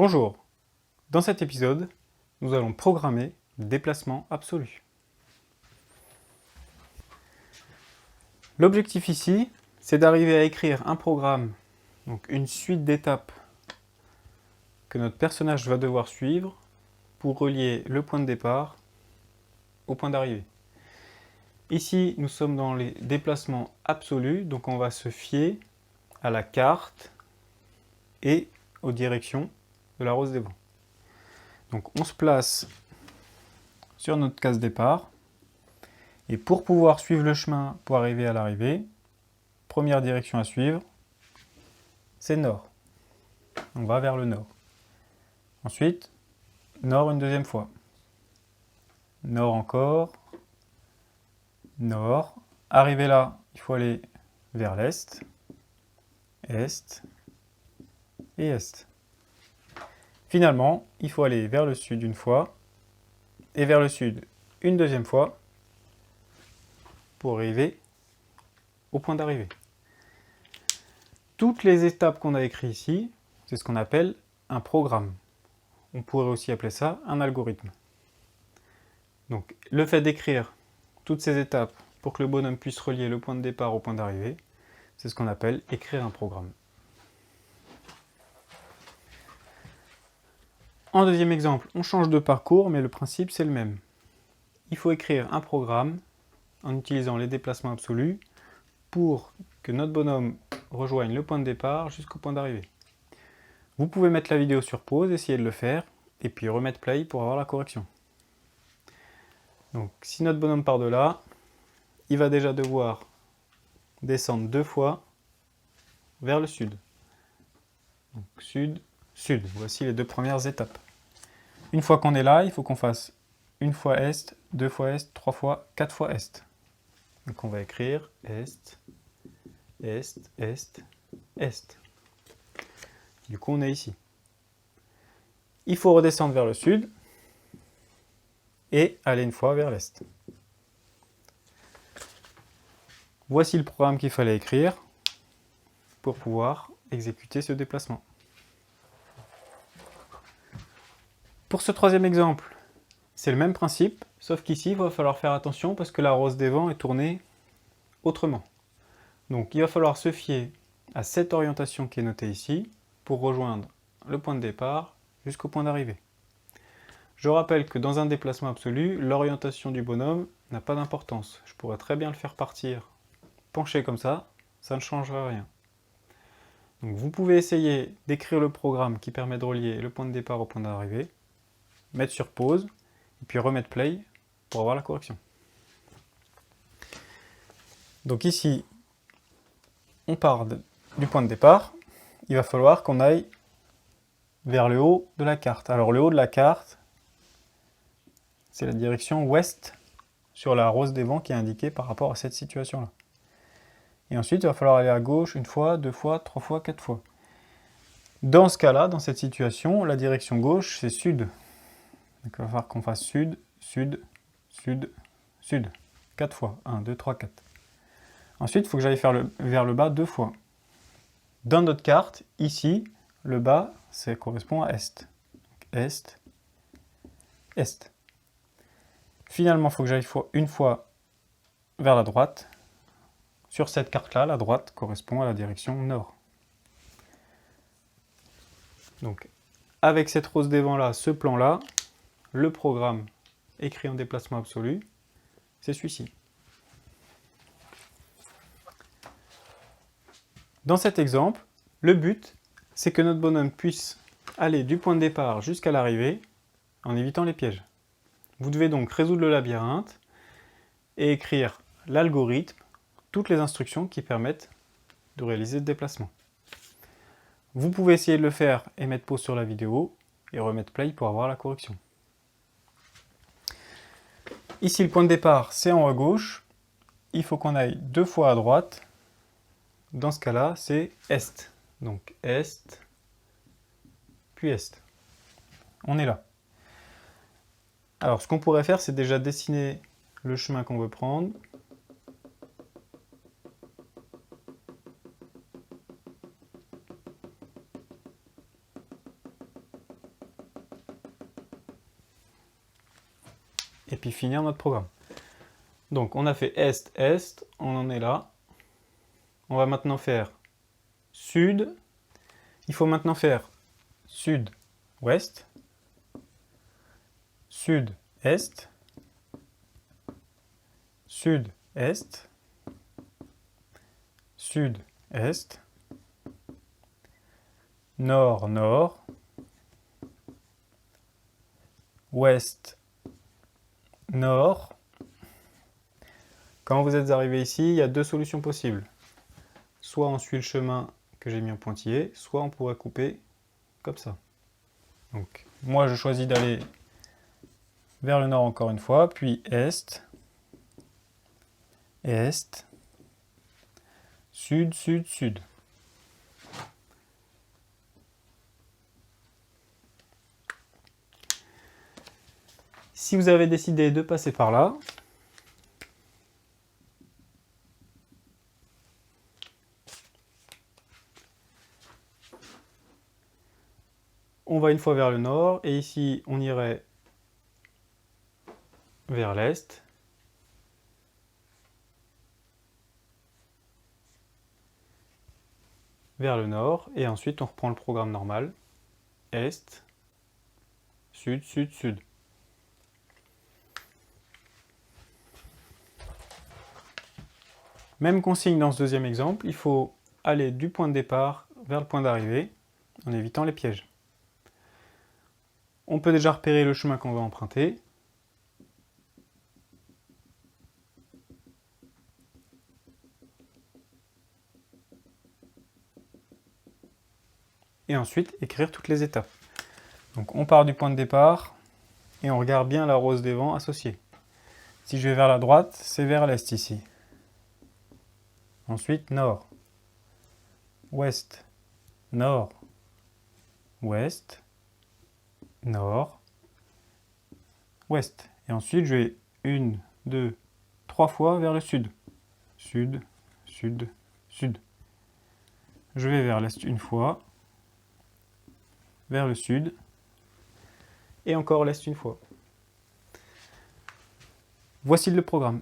Bonjour, dans cet épisode, nous allons programmer le déplacement absolu. L'objectif ici, c'est d'arriver à écrire un programme, donc une suite d'étapes que notre personnage va devoir suivre pour relier le point de départ au point d'arrivée. Ici, nous sommes dans les déplacements absolus, donc on va se fier à la carte et aux directions de la rose des vents. Donc on se place sur notre case départ, et pour pouvoir suivre le chemin pour arriver à l'arrivée, première direction à suivre, c'est nord. On va vers le nord. Ensuite, nord une deuxième fois. Nord encore. Nord. Arrivé là, il faut aller vers l'est, est et est. Finalement, il faut aller vers le sud une fois et vers le sud une deuxième fois pour arriver au point d'arrivée. Toutes les étapes qu'on a écrites ici, c'est ce qu'on appelle un programme. On pourrait aussi appeler ça un algorithme. Donc le fait d'écrire toutes ces étapes pour que le bonhomme puisse relier le point de départ au point d'arrivée, c'est ce qu'on appelle écrire un programme. En deuxième exemple, on change de parcours, mais le principe c'est le même. Il faut écrire un programme en utilisant les déplacements absolus pour que notre bonhomme rejoigne le point de départ jusqu'au point d'arrivée. Vous pouvez mettre la vidéo sur pause, essayer de le faire, et puis remettre play pour avoir la correction. Donc si notre bonhomme part de là, il va déjà devoir descendre deux fois vers le sud. Donc sud, sud. Voici les deux premières étapes. Une fois qu'on est là, il faut qu'on fasse une fois est, deux fois est, trois fois, quatre fois est. Donc on va écrire est, est, est, est. Du coup on est ici. Il faut redescendre vers le sud et aller une fois vers l'est. Voici le programme qu'il fallait écrire pour pouvoir exécuter ce déplacement. Pour ce troisième exemple, c'est le même principe, sauf qu'ici, il va falloir faire attention parce que la rose des vents est tournée autrement. Donc il va falloir se fier à cette orientation qui est notée ici pour rejoindre le point de départ jusqu'au point d'arrivée. Je rappelle que dans un déplacement absolu, l'orientation du bonhomme n'a pas d'importance. Je pourrais très bien le faire partir penché comme ça ne changera rien. Donc vous pouvez essayer d'écrire le programme qui permet de relier le point de départ au point d'arrivée, mettre sur pause, et puis remettre play pour avoir la correction. Donc ici, on part du point de départ, il va falloir qu'on aille vers le haut de la carte. Alors le haut de la carte, c'est la direction ouest sur la rose des vents qui est indiquée par rapport à cette situation-là. Et ensuite, il va falloir aller à gauche une fois, deux fois, trois fois, quatre fois. Dans ce cas-là, dans cette situation, la direction gauche, c'est sud. Donc il va falloir qu'on fasse sud, sud, sud, sud. 4 fois. 1, 2, 3, 4. Ensuite, il faut que j'aille vers le bas deux fois. Dans notre carte, ici, le bas, ça correspond à est. Donc, est, est. Finalement, il faut que j'aille une fois vers la droite. Sur cette carte-là, la droite correspond à la direction nord. Donc, avec cette rose des vents-là, ce plan-là, le programme écrit en déplacement absolu, c'est celui-ci. Dans cet exemple, le but, c'est que notre bonhomme puisse aller du point de départ jusqu'à l'arrivée en évitant les pièges. Vous devez donc résoudre le labyrinthe et écrire l'algorithme, toutes les instructions qui permettent de réaliser ce déplacement. Vous pouvez essayer de le faire et mettre pause sur la vidéo et remettre play pour avoir la correction. Ici, le point de départ, c'est en haut à gauche. Il faut qu'on aille deux fois à droite. Dans ce cas-là, c'est est. Donc est, puis est. On est là. Alors, ce qu'on pourrait faire, c'est déjà dessiner le chemin qu'on veut prendre. et puis finir notre programme. Donc on a fait est, est, on en est là. On va maintenant faire sud. Il faut maintenant faire sud, ouest, sud, est, sud, est, sud, est, nord, nord, ouest, nord. Quand vous êtes arrivé ici, il y a deux solutions possibles. Soit on suit le chemin que j'ai mis en pointillé, soit on pourrait couper comme ça. Donc, moi je choisis d'aller vers le nord encore une fois, puis est, est, sud, sud, sud. Si vous avez décidé de passer par là, on va une fois vers le nord, et ici on irait vers l'est. Vers le nord, et ensuite on reprend le programme normal. Est, sud, sud, sud. Même consigne dans ce deuxième exemple, il faut aller du point de départ vers le point d'arrivée, en évitant les pièges. On peut déjà repérer le chemin qu'on va emprunter. Et ensuite écrire toutes les étapes. Donc on part du point de départ et on regarde bien la rose des vents associée. Si je vais vers la droite, c'est vers l'est ici. Ensuite nord, ouest, nord, ouest, nord, ouest. Et ensuite je vais 1, 2, 3 fois vers le sud. Sud, sud, sud. Je vais vers l'est une fois, vers le sud, et encore l'est une fois. Voici le programme.